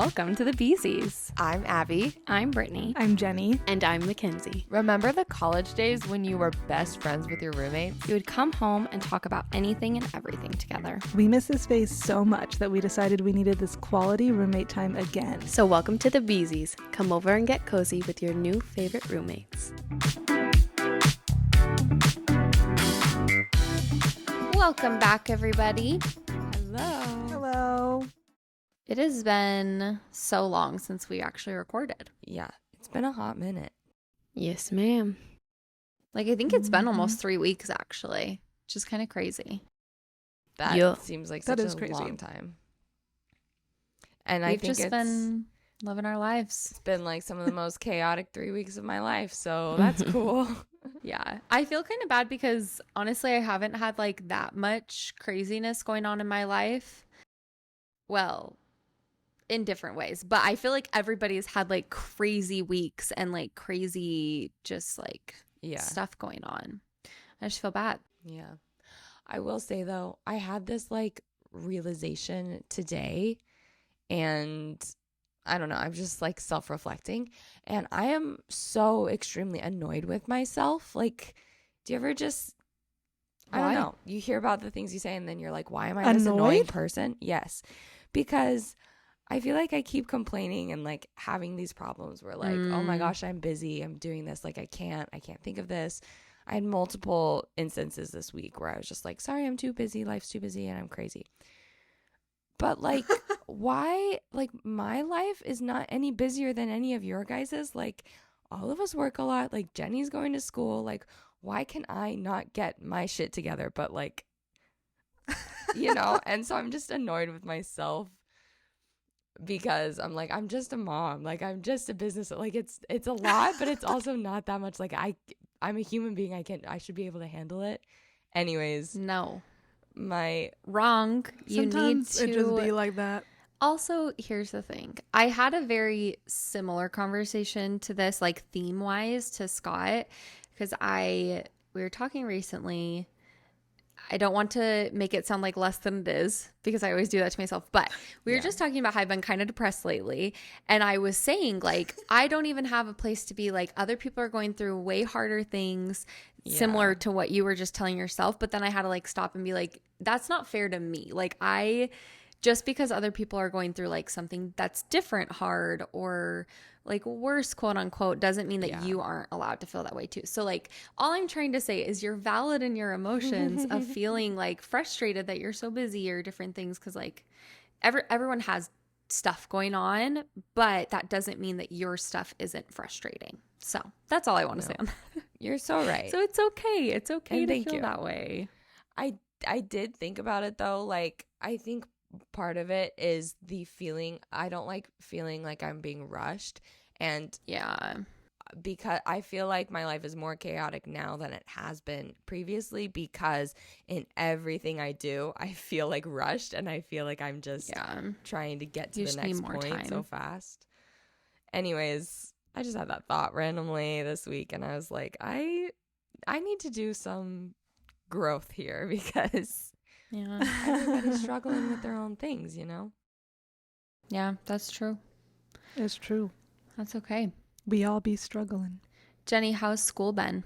Welcome to the Beesies. I'm Abby. I'm Brittany. I'm Jenny. And I'm Mackenzie. Remember the college days when you were best friends with your roommates? You would come home and talk about anything and everything together. We miss this phase so much that we decided we needed this quality roommate time again. So welcome to the Beesies. Come over and get cozy with your new favorite roommates. Welcome back, everybody. Hello. It has been so long since we actually recorded. Yeah, it's been a hot minute. Yes, ma'am. Like, I think it's been almost 3 weeks, actually, which is kind of crazy. That seems like such a crazy. long time. And We've I think just been living our lives. it's been like some of the most chaotic 3 weeks of my life, so that's cool. Yeah, I feel kind of bad because honestly, I haven't had like that much craziness going on in my life. Well, in different ways, but I feel like everybody's had like crazy weeks and like crazy just like stuff going on. I just feel bad. Yeah. I will say though, I had this like realization today, and I don't know, I'm just like self-reflecting, and I am so extremely annoyed with myself. Like, do you ever just, I don't know, you hear about the things you say and then you're like, why am I this annoying person? Yes, because I feel like I keep complaining and like having these problems where like, oh my gosh, I'm busy, I'm doing this, like I can't think of this. I had multiple instances this week where I was just like, sorry, I'm too busy, life's too busy, and I'm crazy. But like, why? Like, my life is not any busier than any of your guys's. Like, all of us work a lot. Like, Jenny's going to school. Like, why can I not get my shit together? But like, you know, and so I'm just annoyed with myself because I'm like, I'm just a mom. Like, I'm just a business. Like, it's a lot, but it's also not that much. Like, I'm a human being. I should be able to handle it. Anyways. No. Wrong. You Sometimes need to it just be like that. Also, here's the thing. I had a very similar conversation to this, like theme wise, to Scott, because we were talking recently. I don't want to make it sound like less than it is because I always do that to myself. But we were just talking about how I've been kind of depressed lately. And I was saying, like, I don't even have a place to be. Like, other people are going through way harder things similar to what you were just telling yourself. But then I had to like stop and be like, that's not fair to me. Like, just because other people are going through like something that's different, hard, or like worse, quote unquote, doesn't mean that you aren't allowed to feel that way too. So like, all I'm trying to say is you're valid in your emotions of feeling like frustrated that you're so busy or different things. Cause like everyone has stuff going on, but that doesn't mean that your stuff isn't frustrating. So that's all I want to say on that. You're so right. So it's okay. It's okay and to feel that way. I did think about it though. Like, I think part of it is the feeling. I don't like feeling like I'm being rushed, and because I feel like my life is more chaotic now than it has been previously, because in everything I do I feel like rushed, and I feel like I'm just trying to get to the next point so fast. Anyways, I just had that thought randomly this week, and I was like, I need to do some growth here because everybody's struggling with their own things, you know? Yeah, that's true. It's true. That's okay. We all be struggling. Jenny, how's school been?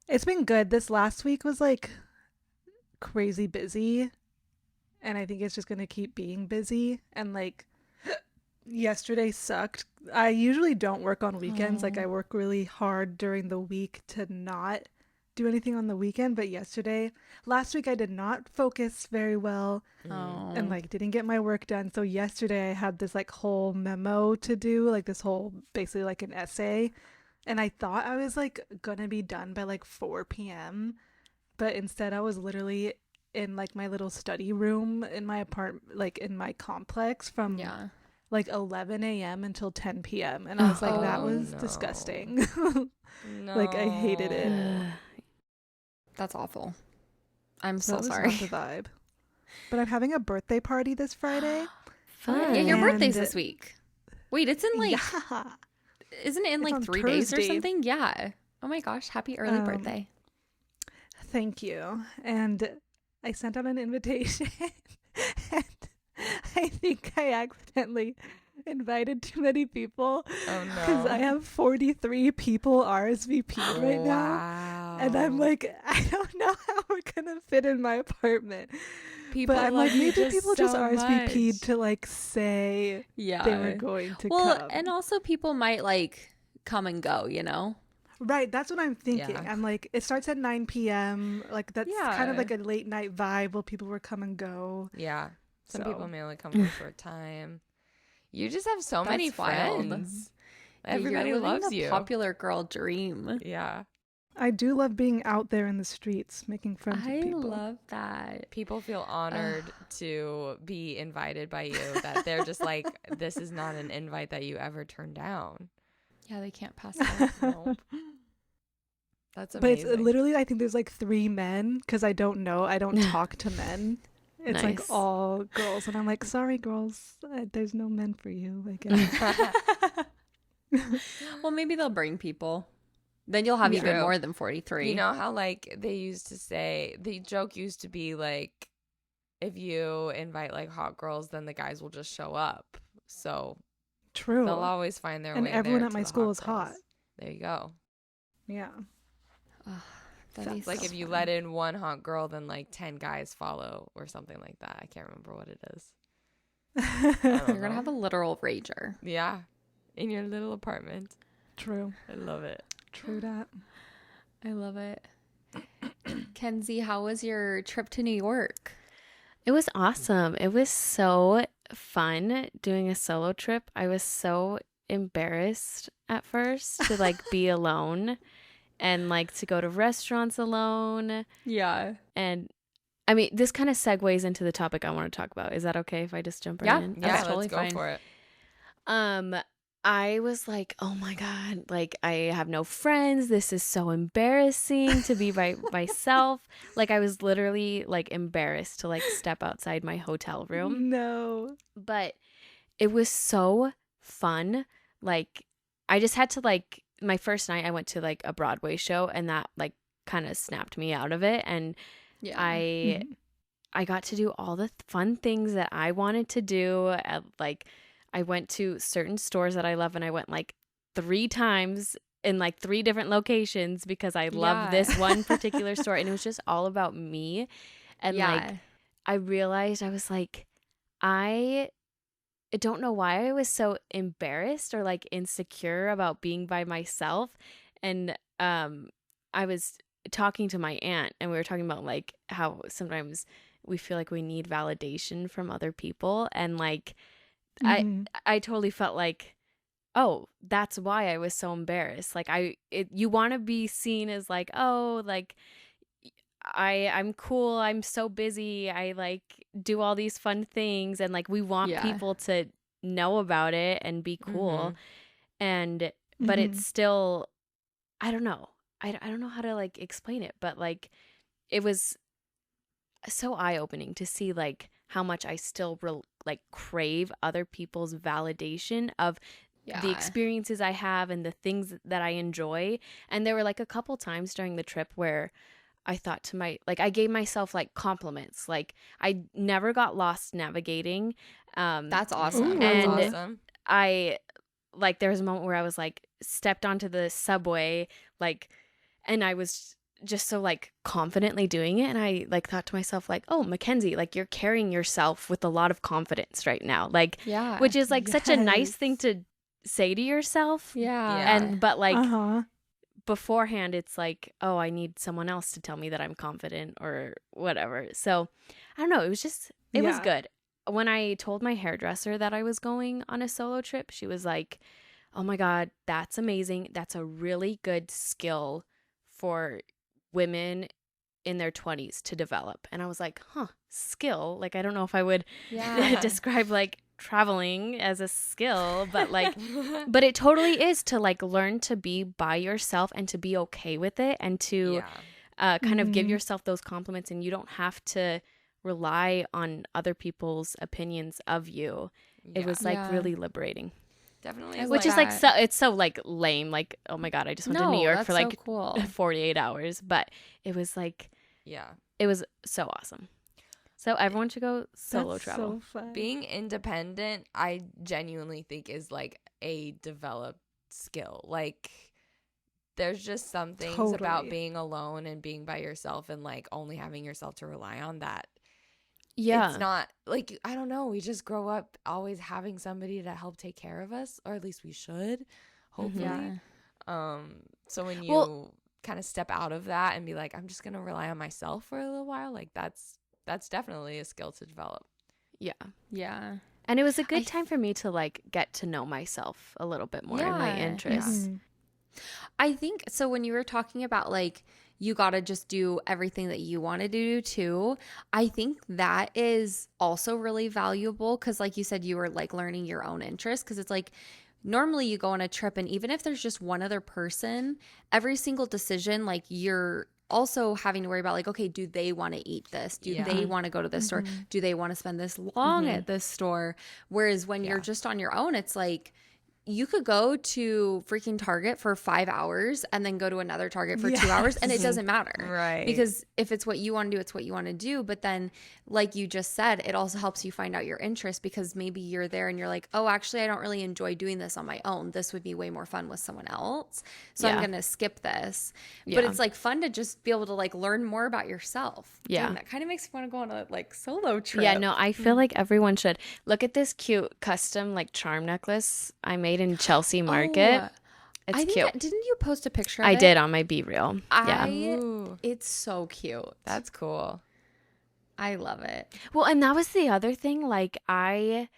It's been good. This last week was like crazy busy, and I think it's just going to keep being busy. And like yesterday sucked. I usually don't work on weekends. Like, I work really hard during the week to not do anything on the weekend, but last week I did not focus very well and like didn't get my work done. So yesterday I had this like whole memo to do, like this whole basically like an essay, and I thought I was like gonna be done by like 4 p.m. but instead I was literally in like my little study room in my apartment, like in my complex, from like 11 a.m. until 10 p.m. and I was like, that was disgusting. Like, I hated it. That's awful. I'm so so sorry. Not the vibe. But I'm having a birthday party this Friday. Fun. Yeah, your birthday's this week. Wait, it's in like, isn't it in it's like 3 days or Thursday. something? Yeah. Oh my gosh. Happy early birthday. Thank you. And I sent out an invitation and I think I accidentally invited too many people Oh because I no. have 43 people RSVP'd right now. Wow. And I'm like, I don't know how we're gonna fit in my apartment. people But I'm love like, you maybe people just so RSVP'd much. to like say Yeah. they were going to Well, come. and also people might like come and go, you know? Right, that's what I'm thinking. Yeah. I'm like, it starts at 9 p.m. Like that's kind of Yeah. like a late night vibe where people will come and go. Yeah. Some people So may only come for a short time. You just have so many That's wild. friends. Yeah, you're Everybody living loves the you. popular girl dream. Yeah. I do love being out there in the streets, making friends with I people. love that. People feel honored to be invited by you, that they're just like, this is not an invite that you ever turn down. Yeah, they can't pass it up. Nope. That's But it's amazing. literally, I think there's like 3 men because I don't know. I don't talk to men. It's like Nice. all girls. And I'm like, sorry, girls. There's no men for you, I guess. Well, maybe they'll bring people. Then you'll have Yeah. even True. more than 43. You know how like they used to say, the joke used to be like, if you invite like hot girls, then the guys will just show up. So True. they'll always find their And way everyone there at to my the school is girls. hot. There you go. Yeah. Ugh, that'd be It's like so if you fun. let in one hot girl, then like 10 guys follow or something like that. I can't remember what it is. You're going to have a literal rager. Yeah. In your little apartment. True. I love it. True that. I love it. Kenzie, how was your trip to New York? It was awesome. It was so fun doing a solo trip. I was so embarrassed at first to like be alone and like to go to restaurants alone. Yeah. And I mean, this kind of segues into the topic I want to talk about. Is that okay if I just jump right Yeah. in? That's Yeah, totally let's go fine. for it. I was like, oh my God, like I have no friends. This is so embarrassing to be by myself. Like I was literally like embarrassed to like step outside my hotel room. No. But it was so fun. Like I just had to like my first night I went to like a Broadway show and that like kind of snapped me out of it and Yeah. I got to do all the fun things that I wanted to do. Like I went to certain stores that I love and I went like 3 times in like 3 different locations because I love Yeah. this one particular store and it was just all about me. And yeah. like I realized I was like, I don't know why I was so embarrassed or like insecure about being by myself. And I was talking to my aunt and we were talking about like how sometimes we feel like we need validation from other people and like Mhm. I totally felt like, oh, that's why I was so embarrassed. Like you want to be seen as like, oh, like I'm cool. I'm so busy. I like do all these fun things and like we want Yeah. people to know about it and be cool. And but Mhm. it's still I don't know. I don't know how to like explain it, but like it was so eye-opening to see like how much I still like crave other people's validation of Yeah. the experiences I have and the things that I enjoy. And there were like a couple times during the trip where I thought to I gave myself like compliments. Like I never got lost navigating. That's awesome. Ooh. That's And awesome. I like there was a moment where I was like stepped onto the subway like and I was just so like confidently doing it and I like thought to myself like, oh, Mackenzie, like you're carrying yourself with a lot of confidence right now, like Yeah. which is like such a nice Yes. thing to say to yourself. Yeah. Yeah. And but like Uh-huh. beforehand it's like, oh, I need someone else to tell me that I'm confident or whatever. So I don't know, it was Yeah. good. When I told my hairdresser that I was going on a solo trip, she was like, oh my God, that's amazing. That's a really good skill for women in their 20s to develop. And I was like, skill? Like, I don't know if I would Yeah. describe like traveling as a skill, but like, but it totally is to like learn to be by yourself and to be okay with it and to Yeah. kind of give Mhm. yourself those compliments and you don't have to rely on other people's opinions of you. It Yeah. was like Yeah. really liberating. Definitely. I is Which like is like that. so it's so like lame, like, oh my God, I just went to New No, York that's for like so cool. 48 hours, but it was like yeah. it was so awesome. So everyone should go solo That's travel. so fun. Being independent, I genuinely think is like a developed skill. Like there's just some things about Totally. being alone and being by yourself and like only having yourself to rely on that. Yeah. It's not like, I don't know, we just grow up always having somebody to help take care of us, or at least we should, hopefully. Yeah. So when you Well- kind of step out of that and be like, I'm just gonna rely on myself for a little while, like that's definitely a skill to develop. Yeah. Yeah. And it was a good I- time for me to like get to know myself a little bit more and my Yeah. interests. Mhm. I think so. When you were talking about like, you got to just do everything that you want to do too, I think that is also really valuable because, like you said, you were like learning your own interests. Because it's like, normally you go on a trip, and even if there's just one other person, every single decision, like you're also having to worry about like, okay, do they want to eat this? Do Yeah. they want to go to this store? Mhm. Do they want to spend this long Mhm. at this store? Whereas when you're Yeah. just on your own, it's like, you could go to freaking Target for 5 hours and then go to another Target for 2 hours, and it Yes. doesn't matter. Right. Because if it's what you want to do, it's what you want to do. But then, like you just said, it also helps you find out your interest, because maybe you're there and you're like, oh, actually, I don't really enjoy doing this on my own. This would be way more fun with someone else. So I'm Yeah. going to skip this. But Yeah. it's like fun to just be able to like learn more about yourself. Yeah. Dang, that kind of makes me want to go on a like solo trip. Yeah, no, I feel like everyone should. Look at this cute custom like charm necklace I made in Chelsea Market. Oh, It's I think cute. didn't you post a picture of I it? did on my Be Real. Yeah. Ooh, It's so cute. that's cool. I love it. Well, and that was the other thing. Like I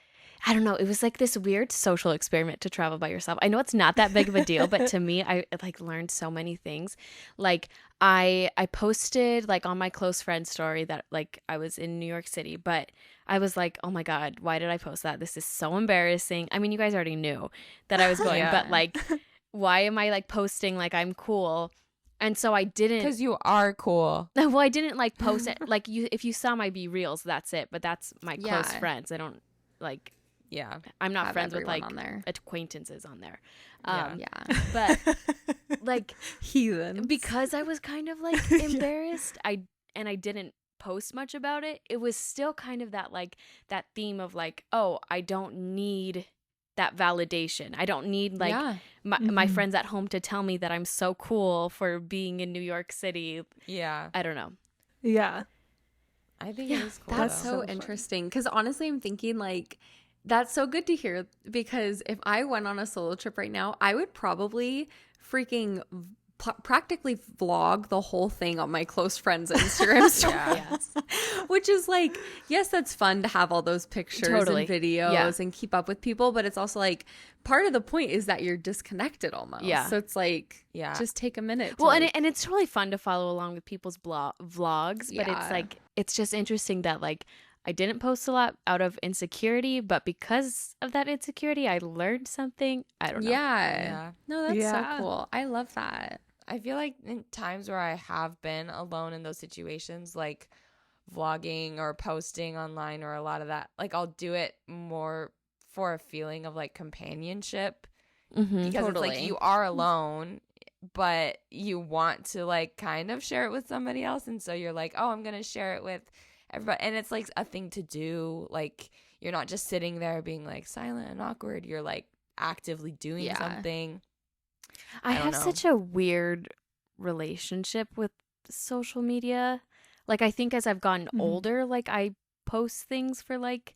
don't know. It was like this weird social experiment to travel by yourself. I know it's not that big of a deal, but to me, I like learned so many things. Like I posted like on my close friend story that like I was in New York City, but I was like, oh my God, why did I post that? This is so embarrassing. I mean, you guys already knew that I was going, Yeah. but like, why am I like posting like I'm cool? And so I didn't. Because you are cool. Well, I didn't like post it. Like you, if you saw my Be Reals, that's it. But that's my close Yeah. friends. I don't like. Yeah. I'm not Have friends with everyone like on there. acquaintances on there. Yeah. Yeah. But like Heathen. because I was kind of like embarrassed, I didn't post much about it. It was still kind of that like that theme of like, oh, I don't need that validation. I don't need like yeah. my Mhm. friends at home to tell me that I'm so cool for being in New York City. Yeah. I don't know. Yeah. I think it is cool. That's though. so fun. interesting. Because honestly, I'm thinking like, that's so good to hear. Because if I went on a solo trip right now, I would probably freaking practically vlog the whole thing on my close friends' Instagram stories. Yes. Which is like, yes, that's fun to have all those pictures Totally. and videos Yeah. and keep up with people. But it's also like, part of the point is that you're disconnected almost. Yeah. So it's like, Yeah. just take a minute. To Well, and like- and it's really fun to follow along with people's vlogs, but Yeah. it's like it's just interesting that like I didn't post a lot out of insecurity, but because of that insecurity, I learned something. I don't know. yeah. Yeah. No, that's Yeah. so cool. I love that. I feel like in times where I have been alone in those situations, like vlogging or posting online or a lot of that, like I'll do it more for a feeling of like companionship, Mm-hmm. because it's like Totally. you are alone, but you want to like kind of share it with somebody else. And so you're like, oh, I'm going to share it with everybody. And it's like a thing to do. Like you're not just sitting there being like silent and awkward. You're like actively doing Yeah. something. I I don't have know. such a weird relationship with social media. Like I think as I've gotten Mhm. older, like I post things for like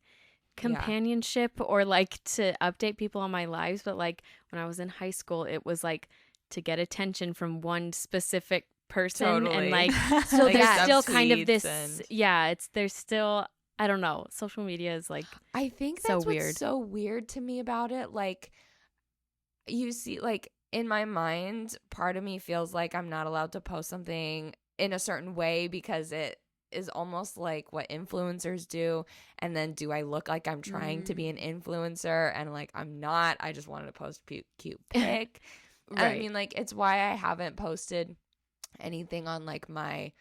companionship or like to update people on my lives, but like when I was in high school, it was like to get attention from one specific person Totally. and like so Like there's sub still kind of tweets this and- yeah, there's still I don't know. Social media is like I think So that's what's weird. so weird to me about it. Like, you see, like, in my mind, part of me feels like I'm not allowed to post something in a certain way because it is almost like what influencers do. And then do I look like I'm trying to be an influencer? And, like, I'm not. I just wanted to post a cute pic. And I Right. mean, like, it's why I haven't posted anything on, like, my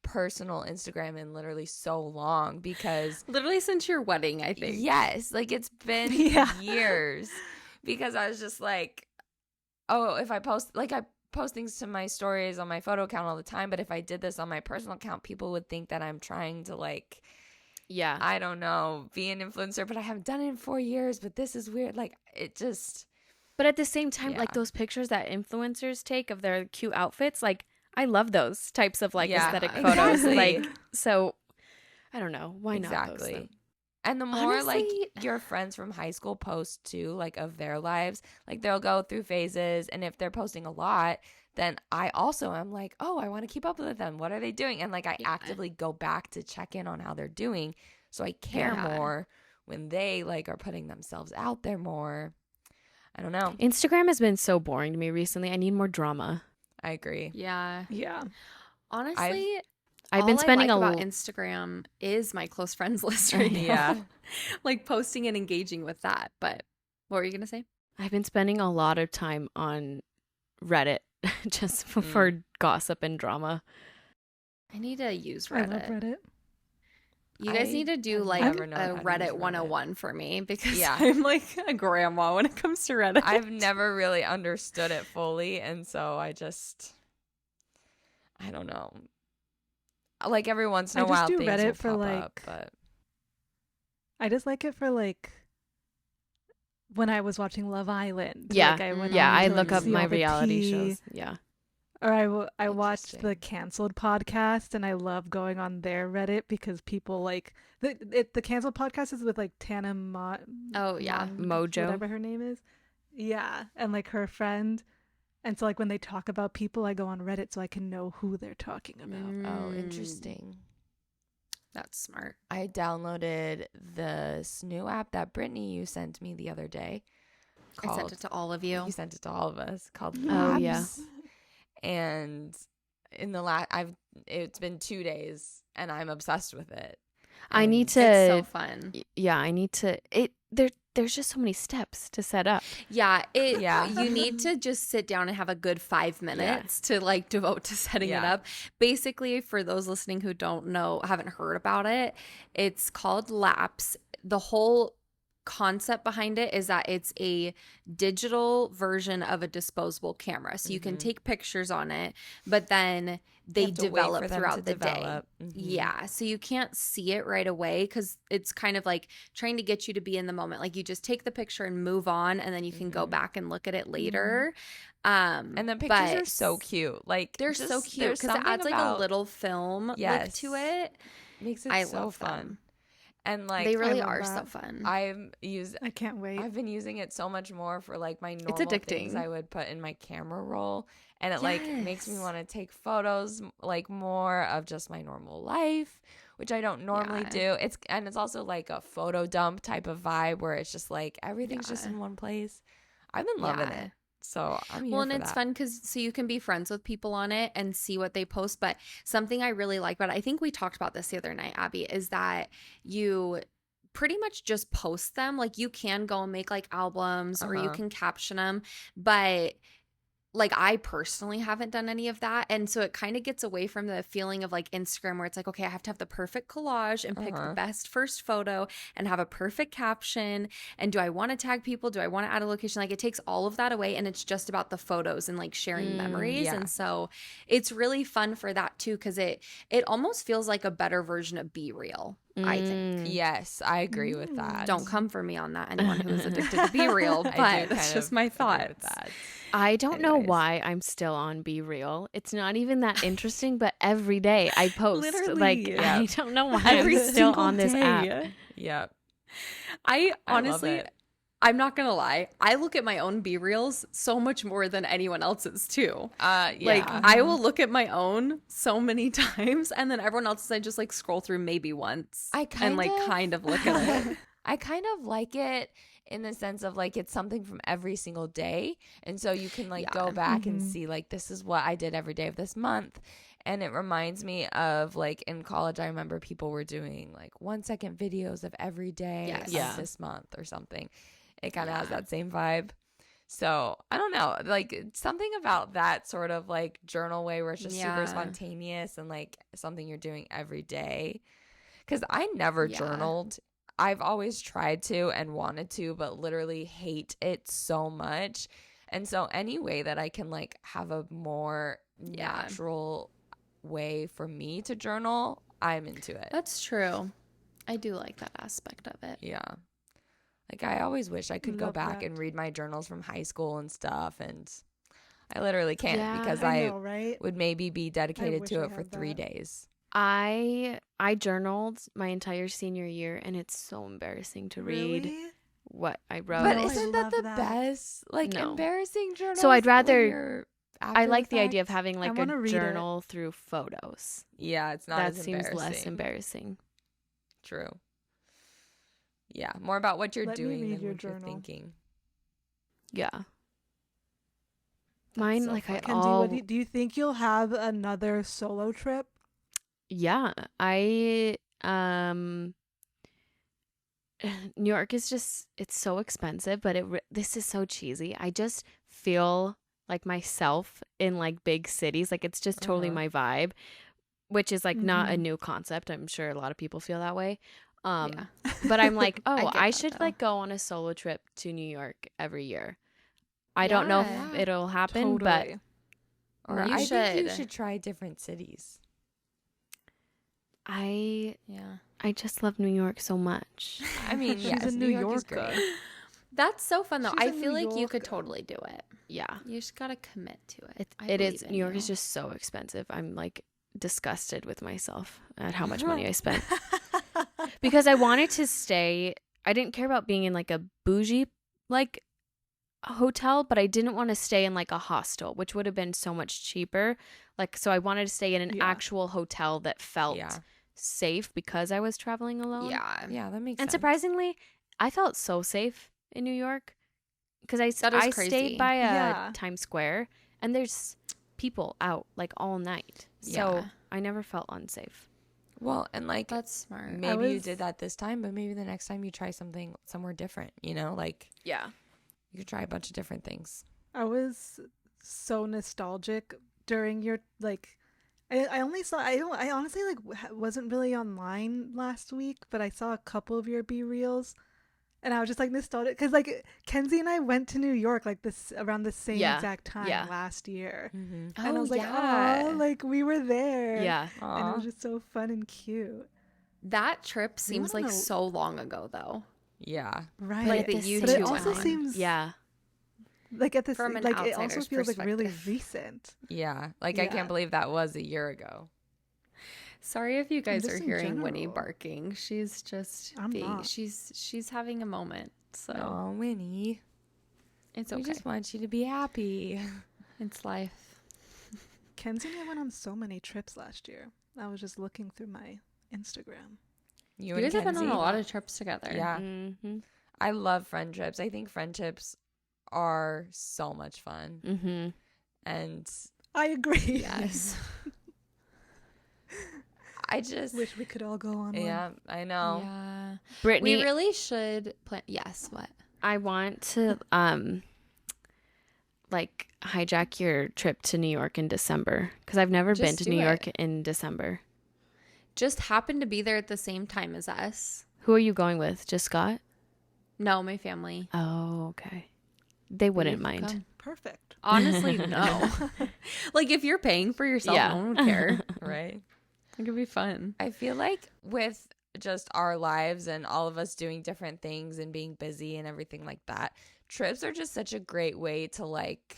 personal Instagram in literally so long, because Literally since your wedding, I think. yes, like it's been Yeah. years, because I was just like, oh, if I post, like I post things to my stories on my photo account all the time, but if I did this on my personal account, people would think that I'm trying to like Yeah. I don't know, be an influencer, but I haven't done it in 4 years, but this is weird. Like, it just, But at the same time, Yeah. like those pictures that influencers take of their cute outfits, like I love those types of like Yeah, aesthetic photos. exactly. Like, so I don't know. Why not post exactly. them? And the more like Honestly- your friends from high school post too, like of their lives, like they'll go through phases. And if they're posting a lot, then I also am like, oh, I want to keep up with them. What are they doing? And like I Yeah. actively go back to check in on how they're doing. So I care Yeah. more when they like are putting themselves out there more. I don't know. Instagram has been so boring to me recently. I need more drama. I agree. Yeah. Yeah. Honestly, I've all been spending I a like about l- Instagram is my close friends list right now. Yeah. Like posting and engaging with that. But what were you gonna say? I've been spending a lot of time on Reddit just for gossip and drama. I need to use I love Reddit. Reddit. You guys I need to do have like never a known how to use Reddit Reddit. 101 for me because Yeah. I'm like a grandma when it comes to Reddit. I've never really understood it fully, and so I don't know. Like every once in I a just while, do things Reddit will for, pop like- up, but I just like it for like when I was watching Love Island. Yeah. Like, I went Yeah, on I to, look like, up see my all the reality tea. shows. Yeah. Or I watched the Interesting. Canceled podcast, and I love going on their Reddit because people like the Canceled podcast is with like Tana Oh, yeah. Mojo. whatever her name is. Yeah, and like her friend. And so like when they talk about people, I go on Reddit so I can know who they're talking about. oh, Mm, interesting. That's smart. I downloaded this new app that Brittany you sent me the other day. I sent it to all of you. You sent it to all of us. Called Oh, yeah. Labs. And in the it's been 2 days, and I'm obsessed with it. I And need to It's so fun. yeah, I need to there's just so many steps to set up. Yeah, Yeah. you need to just sit down and have a good 5 minutes to like devote to setting it Yeah. up. Basically, for those listening who don't know, haven't heard about it, it's called Laps. The whole concept behind it is that it's a digital version of a disposable camera. So you can Mhm. take pictures on it, but then they You have to wait develop for them to throughout the develop. day. Mhm. Yeah. So you can't see it right away because it's kind of like trying to get you to be in the moment. Like you just take the picture and move on, and then you can go Mhm. back and look at it later. And the pictures are but so cute. Like They're so just- cute there's because it something adds like a about- little film look Yes. to it. makes it I so love fun. them. And like They really love are so that. fun. I can't wait. I've been using it so much more for like my normal things addicting. I would put in my camera roll, and it like makes me Yes. want to take photos like more of just my normal life, which I don't normally Yeah. do. It's also like a photo dump type of vibe where it's just like everything's just Yeah. in one place. I've been loving Yeah. it. So I'm here Well, and for it's that. fun because so you can be friends with people on it and see what they post. But something I really like about it, I think we talked about this the other night, Abby, is that you pretty much just post them. Like you can go and make like albums or you Uh-huh. can caption them, but like I personally haven't done any of that. And so it kind of gets away from the feeling of like Instagram where it's like, okay, I have to have the perfect collage and pick the Uh-huh. best first photo and have a perfect caption. And do I want to tag people? Do I want to add a location? Like it takes all of that away and it's just about the photos and like sharing memories. yeah. And so it's really fun for that too, because it almost feels like a better version of Be Real, I think. Yes, I agree with that. Don't come for me on that, anyone who is addicted to Be Real, I do but that's kind just of my agree thoughts. with that. I don't know Anyways. why I'm still on Be Real. It's not even that interesting, but every day I post. Like Literally. I don't know why Every I'm still single on this app. day. Yep. I I love honestly, it. I'm not gonna lie. I look at my own B reels so much more than anyone else's too. Yeah. Like I will look at my own so many times, and then everyone else's I just like scroll through maybe once I and like kind of look at it. I kind of like it in the sense of like it's something from every single day. And so you can like go Yeah. back and Mhm. see like this is what I did every day of this month. And it reminds me of like in college, I remember people were doing like 1-second videos of every day Yes. of Yeah. this month or something. It kind of has Yeah. that same vibe. So I don't know, like it's something about that sort of like journal way where it's just Yeah. super spontaneous and like something you're doing every day. Because I never Yeah. journaled. I've always tried to and wanted to, but literally hate it so much. And so any way that I can like have a more Yeah. natural way for me to journal, I'm into it. That's true. I do like that aspect of it. Yeah. Like, I always wish I could go Love back that. and read my journals from high school and stuff, and I literally can't Yeah, because I I know, right? would maybe be dedicated wish to I it for had 3 that. days. I journaled my entire senior year, and it's so embarrassing to read Really? what I wrote. But No, I isn't that love the that. best? Like, No. embarrassing journals? So I'd when rather- you're I after like the the idea of fact? having like wanna a read it. journal through photos. Yeah, it's not That as seems embarrassing. less embarrassing. True. Yeah, more about what you're Let me doing read than your what you're journal. thinking. Yeah. That's Mine, so like I fun. Kenzie, all do you think you'll have another solo trip? Yeah, I New York is just it's so expensive, but this is so cheesy. I just feel like myself in like big cities. Like it's just totally Uh-huh. my vibe, which is like not a Mhm. new concept. I'm sure a lot of people feel that way. Yeah. But I'm like, I oh, get I that, should though. like go on a solo trip to New York every year. I don't know if Yeah. it'll happen, but Totally. Or No, you I think you should. should try different cities. I Yeah. just love New York so much. I mean, She's yes, a New New York is Yorker. great. That's so fun though. She's I a feel New like you could Yorker. totally do it. Yeah. You just gotta commit to it. It is. believe in New York is you. just so expensive. I'm like disgusted with myself at how much money I spent because I wanted to stay. I didn't care about being in like a bougie like hotel, but I didn't want to stay in like a hostel, which would have been so much cheaper. Like, so I wanted to stay in an Yeah. actual hotel that felt Yeah. safe because I was traveling alone. Yeah. Yeah, that makes And sense. surprisingly, I felt so safe in New York because That is I crazy. stayed by Yeah. Times Square and there's people out like all night. So Yeah. I never felt unsafe. Well, and like That's smart. maybe you was- did that this time, but maybe the next time you try something somewhere different, you know? Like Yeah. you could try a bunch of different things. I was so nostalgic during your like. I only saw. I honestly like wasn't really online last week, but I saw a couple of your B reels, and I was just like nostalgic because like Kenzie and I went to New York like this around the same Yeah. exact time Yeah. last year, Mm-hmm. and I was like, oh, like we were there. Yeah. And it was just so fun and cute. That trip seems wanna like know- so long ago though. Yeah. Right. Like But that at the you but two it went also on. seems Yeah. like at this From an like it also outsider's feels like really perspective. recent. Yeah. Like I Yeah. can't believe that was a year ago. Sorry if you guys just are in hearing Winnie general. barking. She's just I'm not. she's having a moment. So Oh, Winnie. it's We okay. just want you to be happy. It's life. Kenzie and I went on so many trips last year. I was just looking through my Instagram. You and guys have been on Kenzie? a lot of trips together. Yeah. Mm-hmm. I love friend trips. I think friend trips are so much fun. Mm-hmm. And I agree. Yes. I just Wish we could all go on one. yeah, I know. Yeah. Brittany, We really should plan. Yes. What? I want to like hijack your trip to New York in December because I've never been Just to do New York it. in December. Just happened to be there at the same time as us. Who are you going with? Just Scott? No, my family. Oh, okay. They wouldn't You mind. come. Perfect. Honestly, no. Like if you're paying for yourself, Yeah. no one would care. Right? It could be fun. I feel like with just our lives and all of us doing different things and being busy and everything like that, trips are just such a great way to like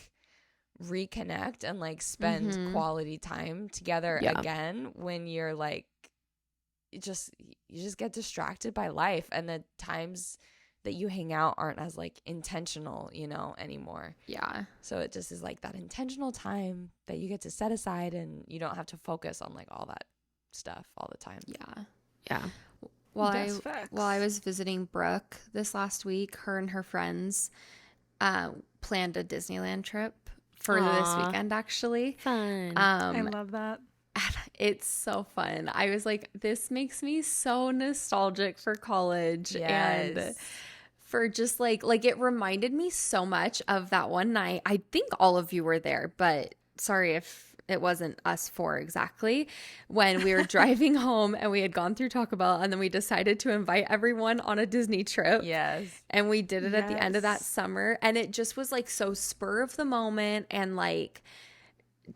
reconnect and like spend Mhm. quality time together Yeah. again when you're like you just get distracted by life and the times that you hang out aren't as like intentional, you know, anymore. Yeah. So it just is like that intentional time that you get to set aside and you don't have to focus on like all that stuff all the time. Yeah. Yeah. That's facts. While I was visiting Brooke this last week, her and her friends planned a Disneyland trip for this Aw. weekend actually. Fun. I love that. It's so fun. I was like, this makes me so nostalgic for college and Yes. for just like it reminded me so much of that one night. I think all of you were there, but sorry if it wasn't us four exactly, when we were driving home and we had gone through Taco Bell and then we decided to invite everyone on a Disney trip. Yes. And we did it at the end of that Yes. summer. And it just was like so spur of the moment and like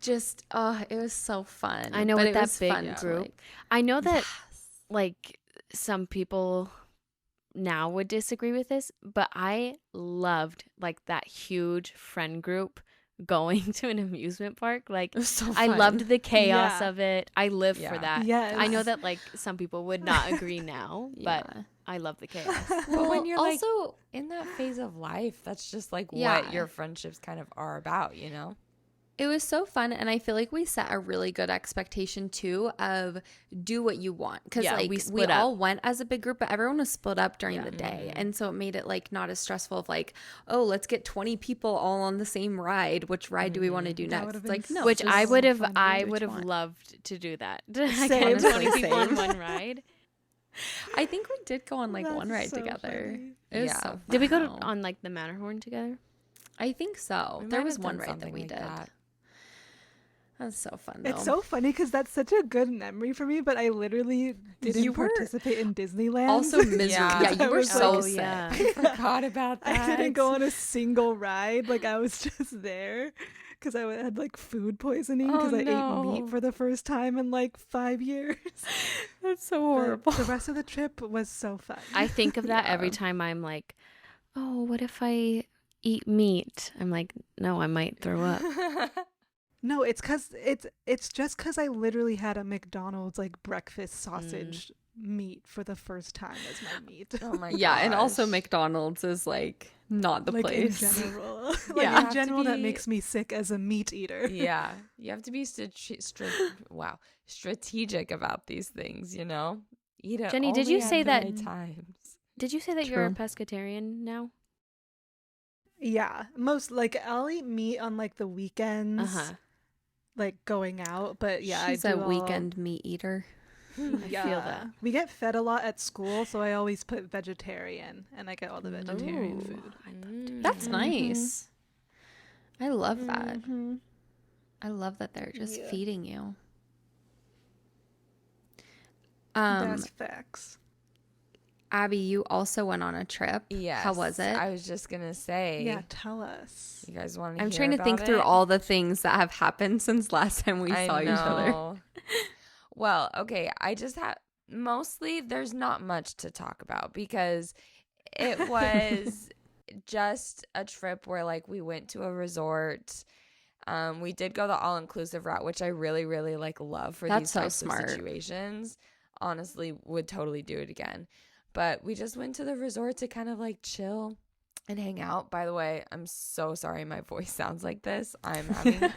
just, it was so fun. I know But with it that was big fun to, group. like- I know that Yes. like some people now would disagree with this, but I loved like that huge friend group going to an amusement park. Like It was so I fun. loved the chaos Yeah. of it. I live for Yeah. that. Yes. I know that like some people would not agree now, but Yeah. I love the chaos. But when you're like also, in that phase of life, that's just like Yeah. what your friendships kind of are about, you know? it was so fun, and I feel like we set a really good expectation too of do what you want, because Yeah, like we we split up. all went as a big group, but everyone was split up during Yeah. the day, and so it made it like not as stressful of like, oh, let's get 20 people all on the same ride. Which ride do we want to do That next? would've It's been like no, so Which just- I would have fun. I Which would have one? loved to do that. Same. Get 20 Honestly, people on same. one ride. I think we did go on like one That's ride so together. funny. It was Yeah. so fun. Did we go to, on like the Matterhorn together? I think so. We There might was have one done ride that something we like did. that. That's so fun though. It's so funny because that's such a good memory for me, but I literally didn't You were participate in Disneyland. also miserable. Yeah. Yeah, you I were was so like- sick. yeah. I forgot about that. I didn't go on a single ride. Like I was just there because I had like food poisoning because Oh, I ate no. meat for the first time in like 5 years. That's so But horrible. the rest of the trip was so fun. I think of that every Yeah. time I'm like, oh, what if I eat meat? I'm like, no, I might throw up. No, it's just because I literally had a McDonald's like breakfast sausage meat for the first time as my meat. Oh my Yeah, and also gosh. McDonald's is like not the like place. in general, like Yeah. You have in to general, that be- makes me sick as a meat eater. Yeah, you have to be strategic about these things, you know? Eat it Jenny, did only you at say the that- right times. Did you say that you're a True. pescatarian now? Yeah, most like I'll eat meat on like the Uh weekends, huh. like going out. But yeah, She's I a do all- weekend meat eater. I feel that. We get fed a lot at school, so I always put vegetarian, and I get all the vegetarian Ooh. food. That's Mm. nice. I love that. Mhm. I love that they're just Yeah. feeding you. That's facts. Abby, you also went on a trip. Yes. How was it? I was just gonna say. Yeah, tell us. You guys want to? I'm trying to think through all the things that have happened since last time we saw each other. Well, okay. I just have mostly. There's not much to talk about because it was just a trip where like we went to a resort. We did go the all inclusive route, which I really, really like love for That's these so types smart. of situations. Honestly, would totally do it again. But we just went to the resort to kind of like chill and hang out. By the way, I'm so sorry my voice sounds like this. I'm having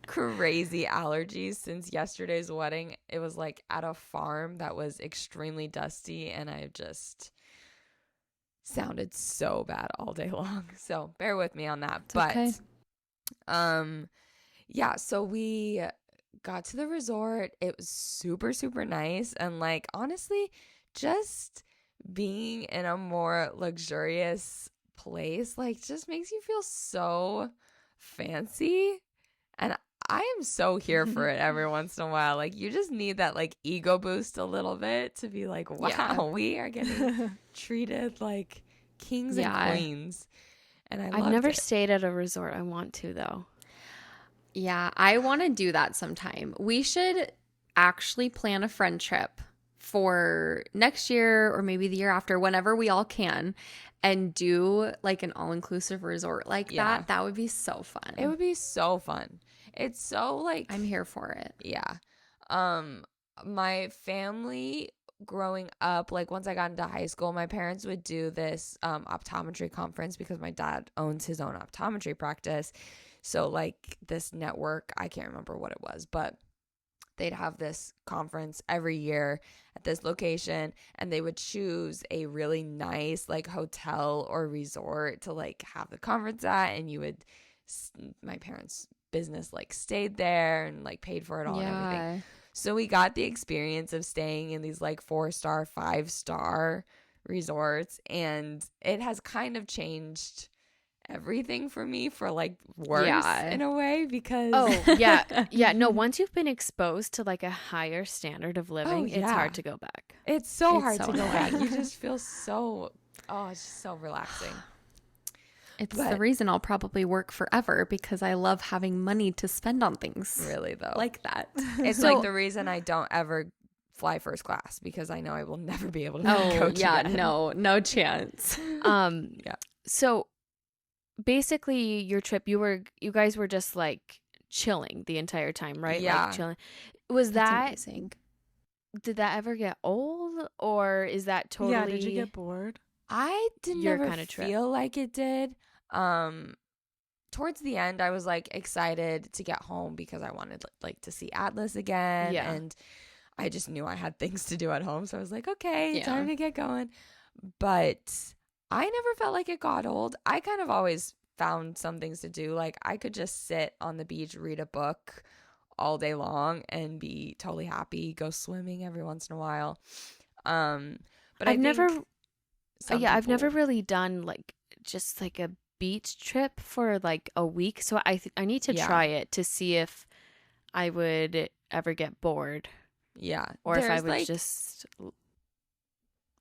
crazy allergies since yesterday's wedding. It was like at a farm that was extremely dusty, and I just sounded so bad all day long. So bear with me on that. But okay. yeah, so we got to the resort. It was super, super nice. And like honestly, just being in a more luxurious place like just makes you feel so fancy. And I am so here for it every once in a while. Like you just need that like ego boost a little bit to be like, wow, Yeah. we are getting treated like kings Yeah. and queens. And I I've loved never it. stayed at a resort. I want to though. Yeah, I want to do that sometime. We should actually plan a friend trip for next year or maybe the year after, whenever we all can, and do like an all-inclusive resort like Yeah. that. That would be so fun. It would be so fun. It's so like I'm here for it. yeah. My family growing up, like once I got into high school, my parents would do this optometry conference because my dad owns his own optometry practice. So like this network, I can't remember what it was, but they'd have this conference every year at this location, and they would choose a really nice like hotel or resort to like have the conference at, and you would my parents' business like stayed there and like paid for it all and everything. So we got the experience of staying in these like 4-star, 5-star resorts, and it has kind of changed everything for me for like worse Yeah. in a way because Oh, yeah. Yeah. No, once you've been exposed to like a higher standard of living, it's yeah. hard to go back. it's so It's hard so to go back. You annoying. just feel so it's just so relaxing. It's But- the reason I'll probably work forever, because I love having money to spend on things Really though. like that. It's So- like the reason I don't ever fly first class because I know I will never be able to Oh, coach yeah, again. no chance. Yeah. So basically your trip, you guys were just like chilling the entire time, right? Yeah. Like chilling. Was That's that amazing. did that ever get old, or is that totally Yeah, did you get bored? I didn't your ever kind of trip? feel like it did. Towards the end, I was like excited to get home because I wanted like to see Atlas again, Yeah. and I just knew I had things to do at home, so I was like, okay, Yeah. time to get going. But I never felt like it got old. I kind of always found some things to do. Like I could just sit on the beach, read a book all day long, and be totally happy. Go swimming every once in a while. But I've never I've never people- really done like just like a beach trip for like a week, so I need to Yeah. try it to see if I would ever get bored, Yeah, or if I there's, would like, just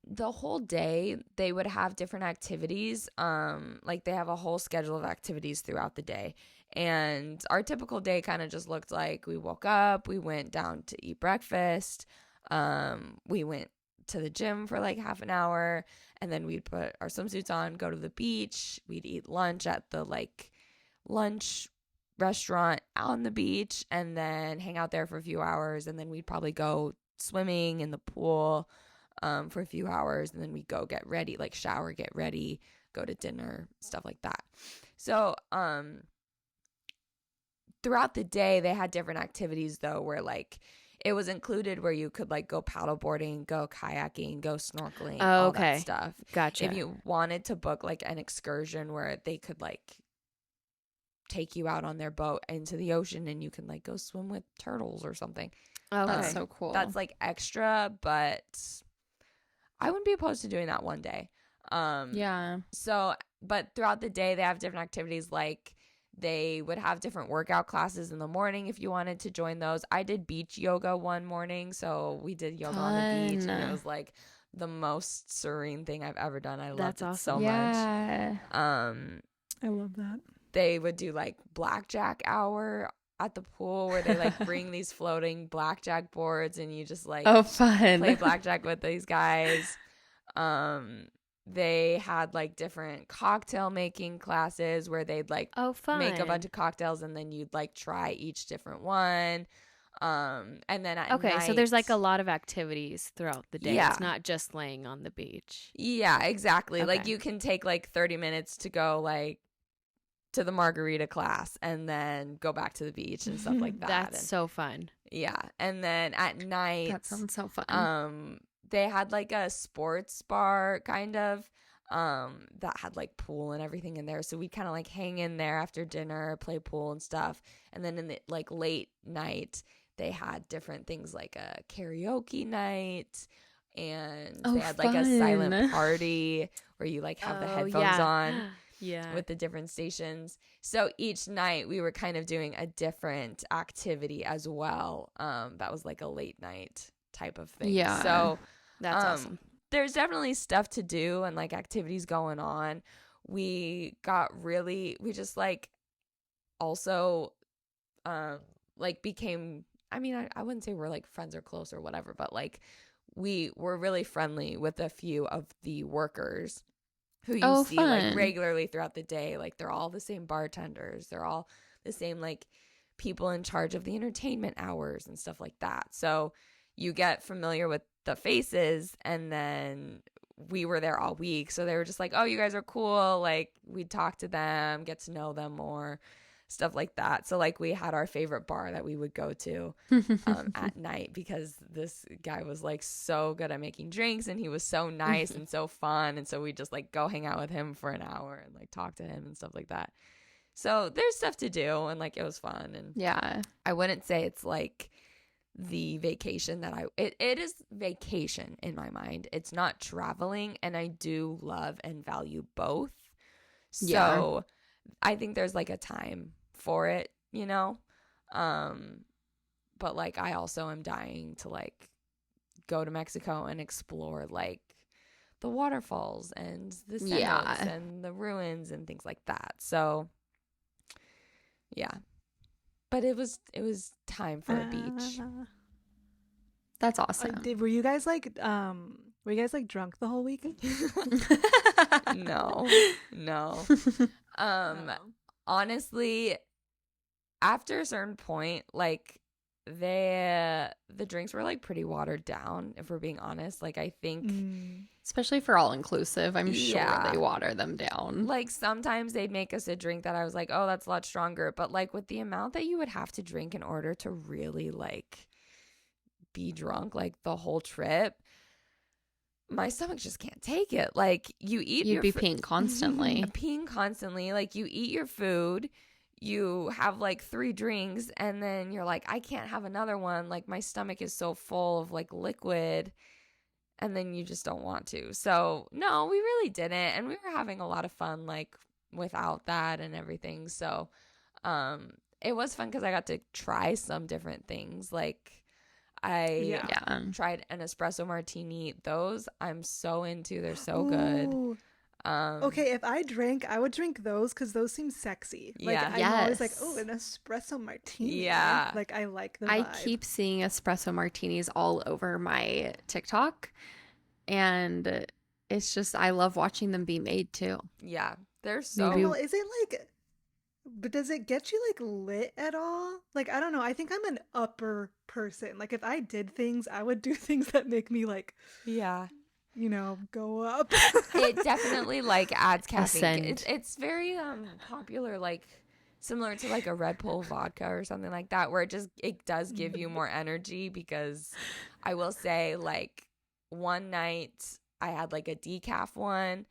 the whole day they would have different activities. Like they have a whole schedule of activities throughout the day, and our typical day kind of just looked like we woke up, we went down to eat breakfast, we went to the gym for like half an hour, and then we'd put our swimsuits on, go to the beach, we'd eat lunch at the like lunch restaurant on the beach, and then hang out there for a few hours, and then we'd probably go swimming in the pool for a few hours, and then we go get ready, like shower, get ready, go to dinner, stuff like that. So throughout the day they had different activities though, where like it was included where you could like go paddleboarding, go kayaking, go snorkeling, Oh, all okay. that stuff. gotcha. If you wanted to book like an excursion where they could like take you out on their boat into the ocean and you can like go swim with turtles or something, Okay. That's so cool. that's like extra, but I wouldn't be opposed to doing that one day. yeah. So, but throughout the day, they have different activities. Like they would have different workout classes in the morning if you wanted to join those. I did beach yoga one morning, so we did yoga on the beach, and it Fun. was like the most serene thing I've ever done. I loved That's it awesome. so Yeah. much. I love that. They would do like blackjack hour at the pool where they like bring these floating blackjack boards, and you just like Oh, fun. play blackjack with these guys. They had like different cocktail making classes where they'd like Oh, fun. make a bunch of cocktails, and then you'd like try each different one. And then at Okay, so there's like a night- lot of activities throughout the day. Yeah. It's not just laying on the beach. Yeah, exactly. Like Okay. you can take like 30 minutes to go like to the margarita class and then go back to the beach and stuff like that. That's And- so fun. yeah. And then at night, That sounds so fun. they had like a sports bar kind of that had like pool and everything in there, so we kind of like hang in there after dinner, play pool and stuff. And then in the like late night they had different things like a karaoke night, and Oh, they had like a silent fun. party where you like have the Oh, headphones yeah. on Yeah. with the different stations. So each night we were kind of doing a different activity as well. That was like a late night type of thing. Yeah. So That's awesome. there's definitely stuff to do and like activities going on. We just like also like became, I mean, I wouldn't say we're like friends or close or whatever, but like we were really friendly with a few of the workers who you Oh, see like fun. regularly throughout the day. Like they're all the same bartenders. They're all the same like people in charge of the entertainment hours and stuff like that. So you get familiar with the faces, and then we were there all week. So they were just like, oh, you guys are cool. Like we'd talk to them, get to know them more, stuff like that. So like we had our favorite bar that we would go to at night because this guy was like so good at making drinks, and he was so nice and so fun. And so we just like go hang out with him for an hour and like talk to him and stuff like that. So there's stuff to do, and like it was fun. And Yeah. I wouldn't say it's like the vacation that it is vacation in my mind. It's not traveling, and I do love and value both. So Yeah. I think there's like a time for it, you know? But like I also am dying to like go to Mexico and explore like the waterfalls and the cenotes Yeah. and the ruins and things like that. So yeah. But it was time for a beach. That's awesome. Were you guys like drunk the whole week? No. No. Oh. Honestly, after a certain point, like the drinks were like pretty watered down, if we're being honest. Like I think Especially for all inclusive, I'm Yeah. sure they water them down. like sometimes they'd make us a drink that I was like, oh, that's a lot stronger. But like with the amount that you would have to drink in order to really like be drunk like the whole trip, my stomach just can't take it. Like you eat You'd your be peeing constantly. peeing constantly. Like you eat your food, you have like 3 drinks, and then you're like, I can't have another one. Like my stomach is so full of like liquid, and then you just don't want to. So no, we really didn't, and we were having a lot of fun like without that and everything. So it was fun because I got to try some different things. Like I Yeah. tried an espresso martini. Those I'm so into. They're so good. Ooh. Okay, if I drank, I would drink those because those seem sexy. Like, Yeah. I'm always like, Yes. oh, an espresso martini. Yeah. Like, I like the I vibe. keep seeing espresso martinis all over my TikTok, and it's just I love watching them be made too. Yeah, they're so Maybe- Well, is it like, but does it get you like lit at all? Like, I don't know. I think I'm an upper person. Like, if I did things, I would do things that make me like, yeah. go up. It definitely like adds caffeine. Ascend. It's very popular, like similar to like a Red Bull vodka or something like that, where it does give you more energy. Because I will say, like one night I had like a decaf one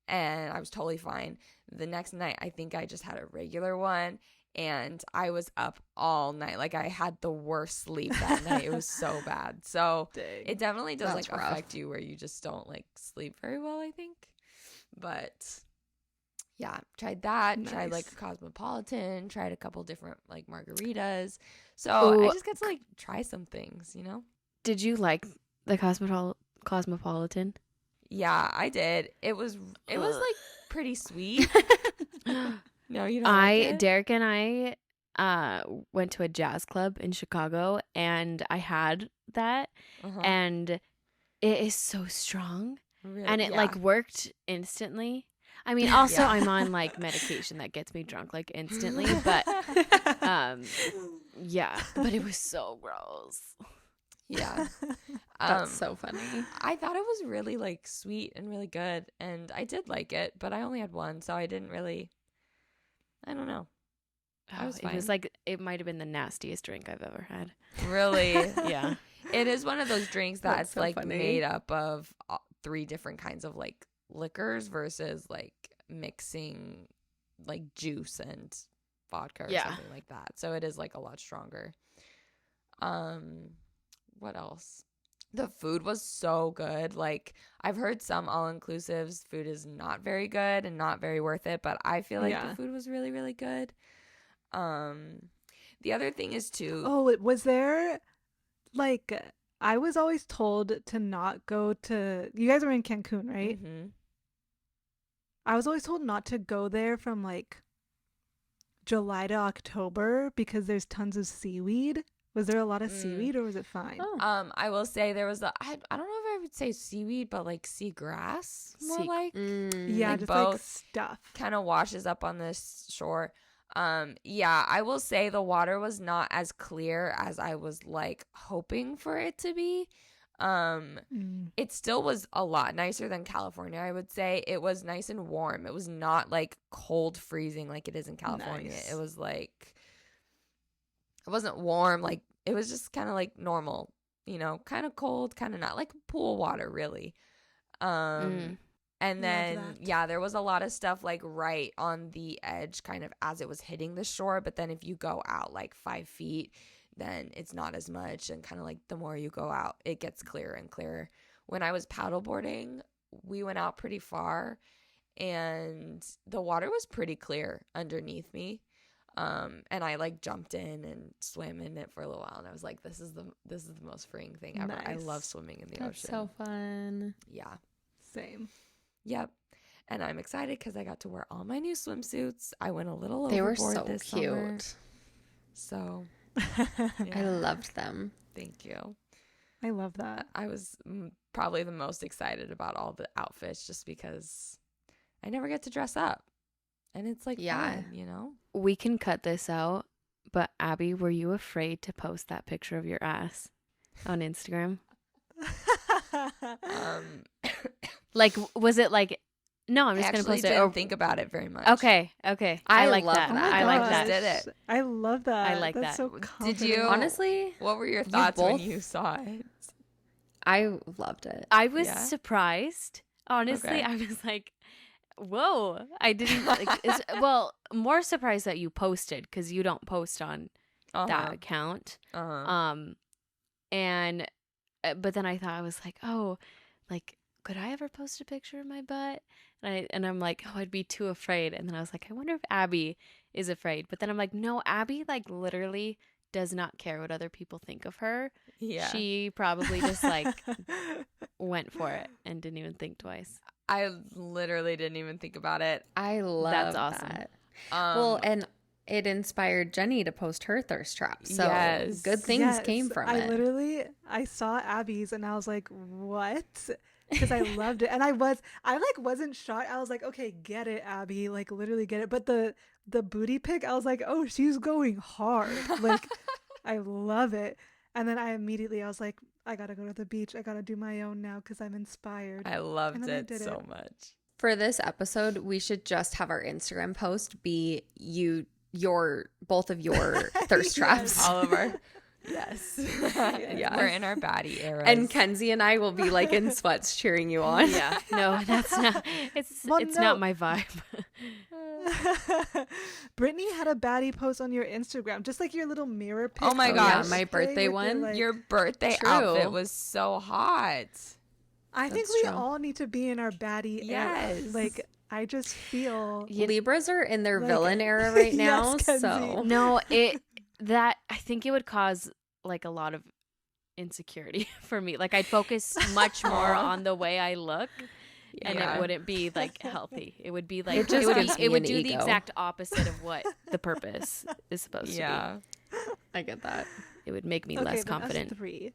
and I was totally fine. The next night I think I just had a regular one and I was up all night. Like I had the worst sleep that night. It was so bad. So Dang. it definitely does That's like rough. affect you where you just don't like sleep very well, I think. But yeah, tried that, tried like Nice. a Cosmopolitan, tried a couple different like margaritas. So I Ooh. just get to like try some things, you know? Did you like the Cosmopolitan? Yeah, I did. It was like pretty sweet. No, you don't like it? Derek and I went to a jazz club in Chicago, and I had that, Uh-huh. and it is so strong, Really? and it Yeah. like worked instantly. I mean, also Yeah. I'm on like medication that gets me drunk like instantly, but yeah, but it was so gross. Yeah. That's so funny. I thought it was really like sweet and really good, and I did like it, but I only had one, so I didn't really. I don't know. I was It was fine. like it might have been the nastiest drink I've ever had. Really? Yeah. It is one of those drinks That's that's so like funny. made up of 3 different kinds of like liquors versus like mixing like juice and vodka or Yeah. something like that. So it is like a lot stronger. What else? The food was so good. Like I've heard some all-inclusives food is not very good and not very worth it, but I feel like Yeah. the food was really, really good. The other thing is too. Oh, was there like I was always told to not go to you guys are in Cancun, right? Mhm. I was always told not to go there from like July to October because there's tons of seaweed. Was there a lot of seaweed or was it fine? Oh. I will say there was I don't know if I would say seaweed, but like seagrass more Sea- like Yeah, like just like both stuff. kind of washes up on this shore. Yeah, I will say the water was not as clear as I was like hoping for it to be. Mm. It still was a lot nicer than California, I would say. It was nice and warm. It was not like cold freezing like it is in California. Nice. It was like it wasn't warm, like it was just kind of like normal, kind of cold, kind of not like pool water really. And Love then that. yeah, there was a lot of stuff like right on the edge kind of as it was hitting the shore, but then if you go out like 5 feet, then it's not as much, and kind of like the more you go out, it gets clearer and clearer. When I was paddleboarding, we went out pretty far and the water was pretty clear underneath me. And I like jumped in and swam in it for a little while, and I was like, this is the most freeing thing ever. I love Nice. swimming in the That's ocean. so fun. Yeah. Same. Yep. And I'm excited because I got to wear all my new swimsuits. I went a little They were overboard so this cute. summer. So I yeah, loved them. thank you. I love that. I was probably the most excited about all the outfits just because I never get to dress up. And it's like Yeah. fun, you know? We can cut this out, but Abby, were you afraid to post that picture of your ass on Instagram? Like, was it like, no, I'm I just going to actually post it. didn't Or, think about it very much. okay. I like love that. Oh my I like gosh. that. Did it. I love that. I like That's that. so Did confident. you? Honestly, What were your thoughts when both- you saw it? I loved it. I was Yeah? surprised. Honestly, Okay. I was like, whoa. I didn't, like, more surprised that you posted because you don't post on that account. And but then I thought, I was like, oh, like, could I ever post a picture of my butt? And I'm like, oh, I'd be too afraid. And then I was like, I wonder if Abby is afraid. But then I'm like, no, Abby like literally does not care what other people think of her. Yeah. She probably just like went for it and didn't even think twice. I literally didn't even think about it. I love That's awesome. that. Well, and it inspired Jenny to post her thirst trap. So Yes. good things Yes, came from I it. literally, I saw Abby's and I was like, what? Because I loved it. And I wasn't shocked. I was like, okay, get it, Abby. Like, literally get it. But the booty pic, I was like, oh, she's going hard. Like, I love it. And then I was like, I gotta go to the beach. I gotta do my own now because I'm inspired. I loved And then I it did so it. much. For this episode, we should just have our Instagram post be both of your thirst traps. All of our yes. Yeah. We're in our baddie era. And Kenzie and I will be like in sweats cheering you on. Yeah. No, that's not. It's Well, it's no. not my vibe. Brittany had a baddie post on your Instagram, just like your little mirror pic. Oh my from gosh. your My birthday with your, one? like- your birthday True. outfit was so hot. I think That's we true. all need to be in our baddie era. Yes. Like, I just feel Libras are in their Like- villain era right Yes, now. Kenzie. So No, I think it would cause like a lot of insecurity for me. Like I'd focus much more on the way I look. And Yeah. it wouldn't be like healthy. It would be like It just gives me it would an do the ego. exact opposite of what the purpose is supposed to Yeah. I get that. be. It would make me okay, less then us confident. three.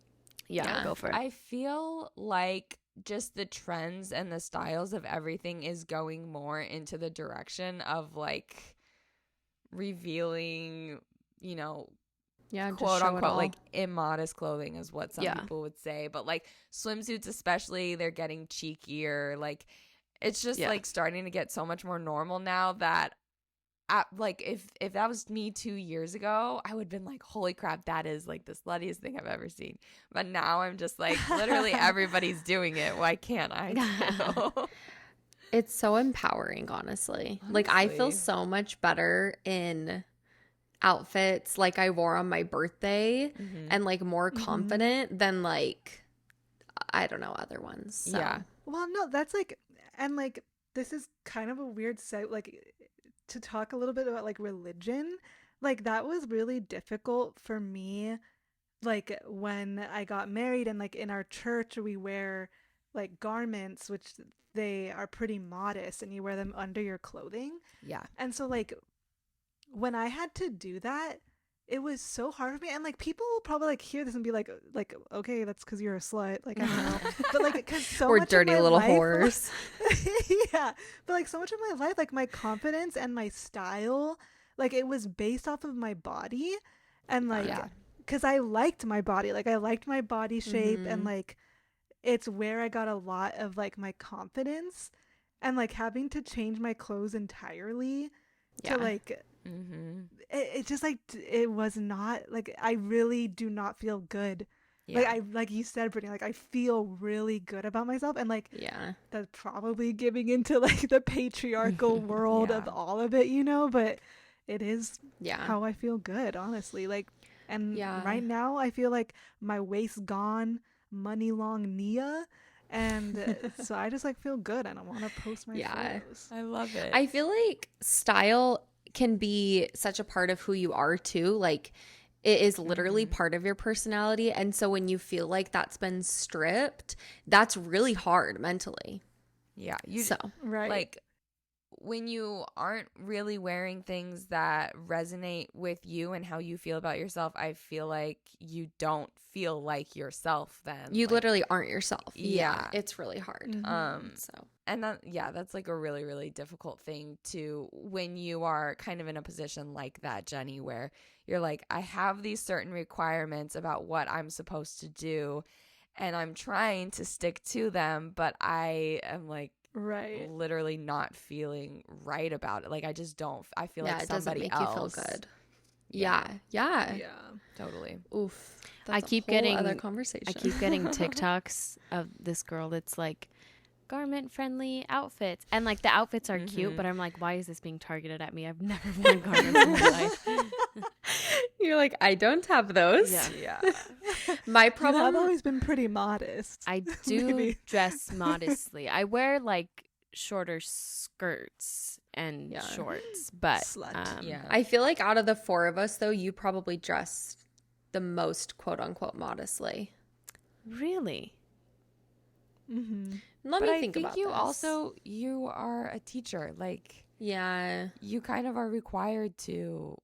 Yeah, Yeah. go for it. I feel like just the trends and the styles of everything is going more into the direction of like revealing, you know, Yeah, just quote show it unquote all. like immodest clothing is what some Yeah. people would say, but like swimsuits especially, they're getting cheekier. Like it's just Yeah. like starting to get so much more normal now that like if that was me 2 years ago, I would have been like, holy crap, that is like the sluttiest thing I've ever seen. But now I'm just like, literally everybody's doing it. Why can't I too? It's so empowering, honestly. Like I feel Honestly. so much better in outfits like I wore on my birthday Mhm. and like more Mhm. confident than like I don't know other ones. So. Yeah. Well, no, that's like, and like, this is kind of a weird set, like, to talk a little bit about like religion. Like, that was really difficult for me. Like, when I got married, and like in our church, we wear like garments, which they are pretty modest, and you wear them under your clothing. Yeah. And so, like, when I had to do that, it was so hard for me. And like, people will probably like hear this and be like, okay, that's because you're a slut. Like, I don't know. But like, because so We're much of dirty my little life, whores. yeah, but like so much of my life, like my confidence and my style, like it was based off of my body, and like, Yeah. because I liked my body, like I liked my body shape, and Mhm. like it's where I got a lot of like my confidence, and like having to change my clothes entirely Yeah. to like Mm-hmm. it just like it was not like, I really do not feel good. Yeah. Like I, like you said, Brittany, like I feel really good about myself, and like Yeah. that's probably giving into like the patriarchal world of Yeah. all of it, you know, but it is Yeah. how I feel good, honestly. Like, and Yeah. right now I feel like my waist gone, money long Nia, and so I just like feel good, and I want to post my Yeah. photos. I love it. I feel like style can be such a part of who you are too. Like it is literally Mhm. part of your personality. And so when you feel like that's been stripped, that's really hard mentally. yeah. You So Right. like when you aren't really wearing things that resonate with you and how you feel about yourself, I feel like you don't feel like yourself then. You Like, literally aren't yourself. Yeah. It's really hard. So and that's like a really, really difficult thing to when you are kind of in a position like that, Jenny, where you're like, I have these certain requirements about what I'm supposed to do, and I'm trying to stick to them, but I am like Right. literally not feeling right about it. Like I just don't. I feel yeah, like it doesn't somebody make else. you feel good. Yeah. Yeah. Yeah. Totally. Oof. I That's keep a whole getting- other conversation. I keep getting TikToks of this girl that's like garment friendly outfits, and like the outfits are cute, Mhm. but I'm like, why is this being targeted at me? I've never worn garments in my life. You're like, I don't have those. Yeah. Yeah. My You have problem. always been pretty modest. I do Maybe. dress modestly. I wear like shorter skirts and Yeah. shorts, but Slut. Yeah. I feel like out of the four of us, though, you probably dress the most quote unquote modestly. really, Mm-hmm. Let but me I think about you this. also you are a teacher. Like Yeah. you kind of are required to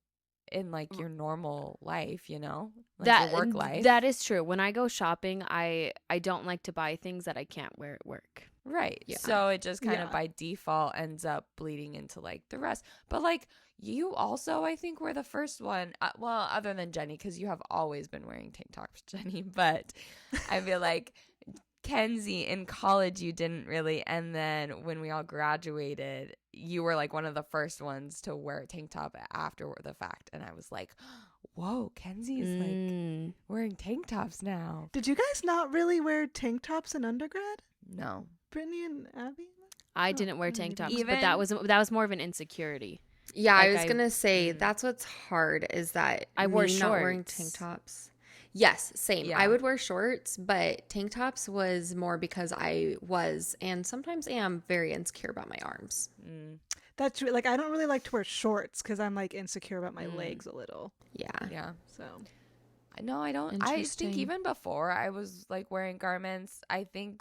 in like your normal life, you know, like that your work life. that is true. When I go shopping, I don't like to buy things that I can't wear at work. Right. Yeah. So it just kind Yeah. of by default ends up bleeding into like the rest. But like you also, I think, were the first one. Well, other than Jenny, because you have always been wearing tank tops, Jenny. But I feel like Kenzie in college, you didn't really. And then when we all graduated, you were like one of the first ones to wear a tank top after the fact. And I was like, whoa, Kenzie's like Mm. wearing tank tops now. Did you guys not really wear tank tops in undergrad? No. Brittany and Abby? I Oh, didn't wear I didn't tank even tops, know. but that was more of an insecurity. Yeah, I Like, was I- gonna say Mm. that's what's hard is that I wore me not wearing shorts. tank tops. Yes, same. Yeah. I would wear shorts, but tank tops was more because I was and sometimes am very insecure about my arms. Mm, That's true. Like, I don't really like to wear shorts because I'm like insecure about my Mm. legs a little. Yeah. yeah. So, No, I don't. I think Interesting. even before I was like wearing garments, I think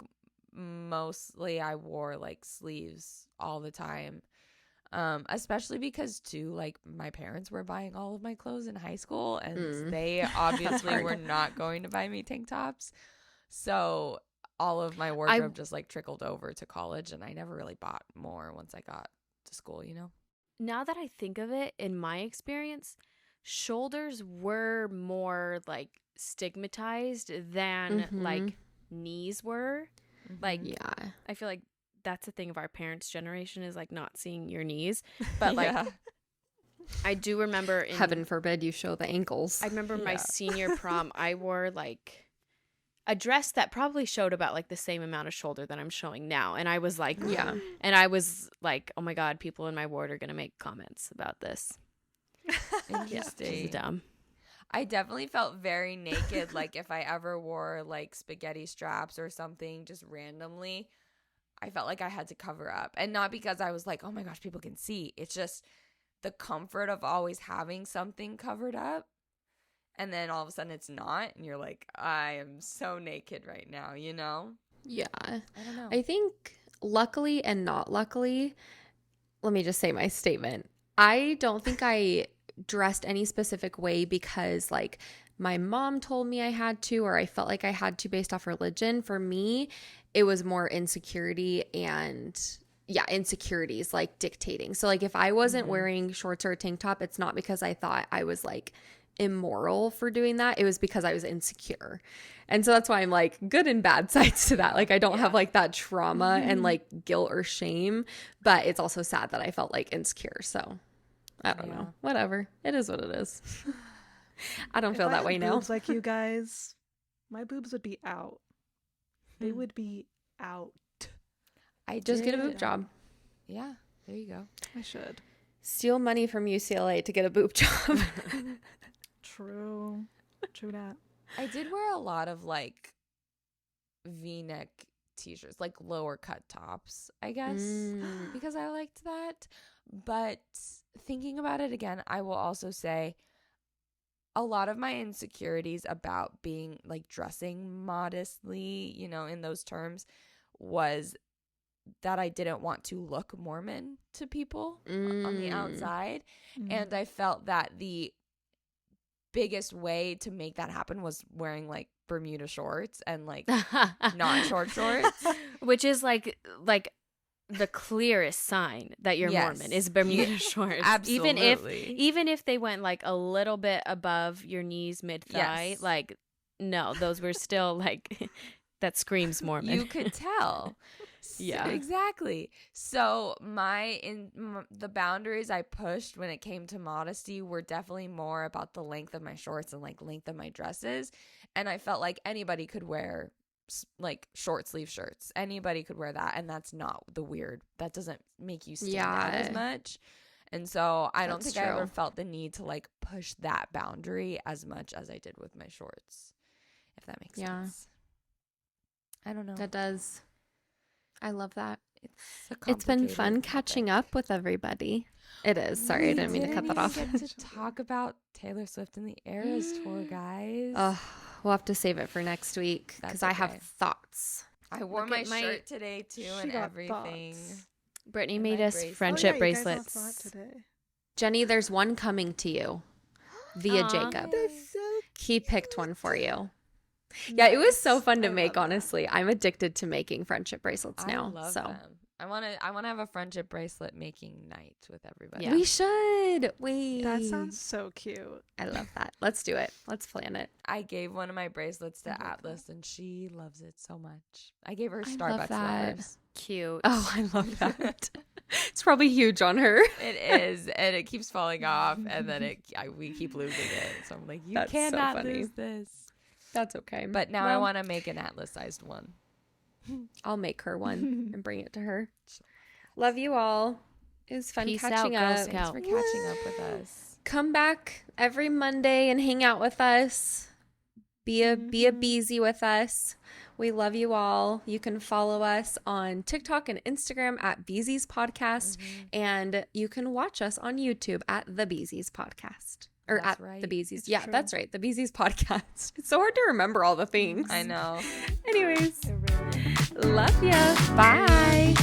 mostly I wore like sleeves all the time. Especially because too, like my parents were buying all of my clothes in high school and Mm. they obviously hard. were not going to buy me tank tops. So all of my wardrobe just like trickled over to college and I never really bought more once I got to school, you know? Now that I think of it, in my experience, shoulders were more like stigmatized than Mhm. like knees were. Like Yeah. I feel like that's the thing of our parents' generation is like not seeing your knees. But like Yeah. I do remember in Heaven forbid you show the ankles. I remember my Yeah. senior prom, I wore like a dress that probably showed about like the same amount of shoulder that I'm showing now. And I was like, Yeah. And I was like, oh my God, people in my ward are going to make comments about this. Yeah, Interesting. this is dumb. I definitely felt very naked. Like if I ever wore like spaghetti straps or something just randomly, I felt like I had to cover up. And not because I was like, oh my gosh, people can see. It's just the comfort of always having something covered up. And then all of a sudden it's not. And you're like, I am so naked right now, you know? Yeah. I don't know. I think luckily and not luckily, let me just say my statement. I don't think I dressed any specific way because like my mom told me I had to or I felt like I had to based off religion. For me, it was more insecurity and insecurities like dictating. So like if I wasn't wearing shorts or a tank top, it's not because I thought I was like immoral for doing that. It was because I was insecure. And so that's why I'm like good and bad sides to that. Like I don't have like that trauma and like guilt or shame, but it's also sad that I felt like insecure. So I don't know. Whatever. It is what it is. I don't feel if I that had way now. boobs like you guys, my boobs would be out. They would be out. I Just get a did, boob job. Yeah, there you go. I should. Steal money from UCLA to get a boob job. True. True that. I did wear a lot of like V-neck t-shirts, like lower cut tops, I guess, Mm. because I liked that. But thinking about it again, I will also say a lot of my insecurities about being like dressing modestly, you know, in those terms was that I didn't want to look Mormon to people on the outside. And I felt that the biggest way to make that happen was wearing like Bermuda shorts and like not short shorts. Which is like the clearest sign that you're Yes. Mormon is Bermuda shorts. Absolutely. Even if they went like a little bit above your knees, mid thigh, Yes. like no, those were still like that screams Mormon. You could tell. Yeah. Exactly. So the boundaries I pushed when it came to modesty were definitely more about the length of my shorts and like length of my dresses. And I felt like anybody could wear like short sleeve shirts. Anybody could wear that. And that's not that doesn't make you stand out as Yeah. much. And so I don't That's think I ever true. felt the need to like push that boundary as much as I did with my shorts, if that makes Yeah. sense. I don't know. That does. I love that. It's It's been fun catching up with everybody. It is. Sorry, I didn't mean to cut that off. Get to talk about Taylor Swift and the Eras tour, guys. We'll have to save it for next week because That's I have okay. thoughts. I wore Look my at my- shirt today too, She and got everything. thoughts. Brittany And made my us bracelet. friendship Oh, yeah, you guys all bracelets. saw it today. Jenny, there's one coming to you via Aw. Jacob. That's so He picked one for you. Yeah, it was so nice. fun to I make, love that. honestly. I'm addicted to making friendship bracelets I now. love so them. I want to have a friendship bracelet making night with everybody. Yeah. we should. That sounds so cute. I love that. Let's do it. Let's plan it. I gave one of my bracelets to I love Atlas, and she loves it so much. I gave her I love Starbucks that. letters. Cute. Oh, I love that. It's probably huge on her. It is, and it keeps falling off, and then we keep losing it. So I'm like, you That's so cannot funny. lose this. That's okay. But now I Well, want to make an Atlas-sized one. I'll make her one and bring it to her. Love you all. It was fun Peace out, catching Girl up. Scout. Thanks for catching up with us. Come back every Monday and hang out with us. Be a beezy with us. We love you all. You can follow us on TikTok and Instagram at Beezy's Podcast, and you can watch us on YouTube at The Beezy's Podcast. Or That's at right. The Beezy's. It's Yeah, true. that's right. The Beezy's Podcast. It's so hard to remember all the things. I know. Anyways, It really is. love ya. Bye.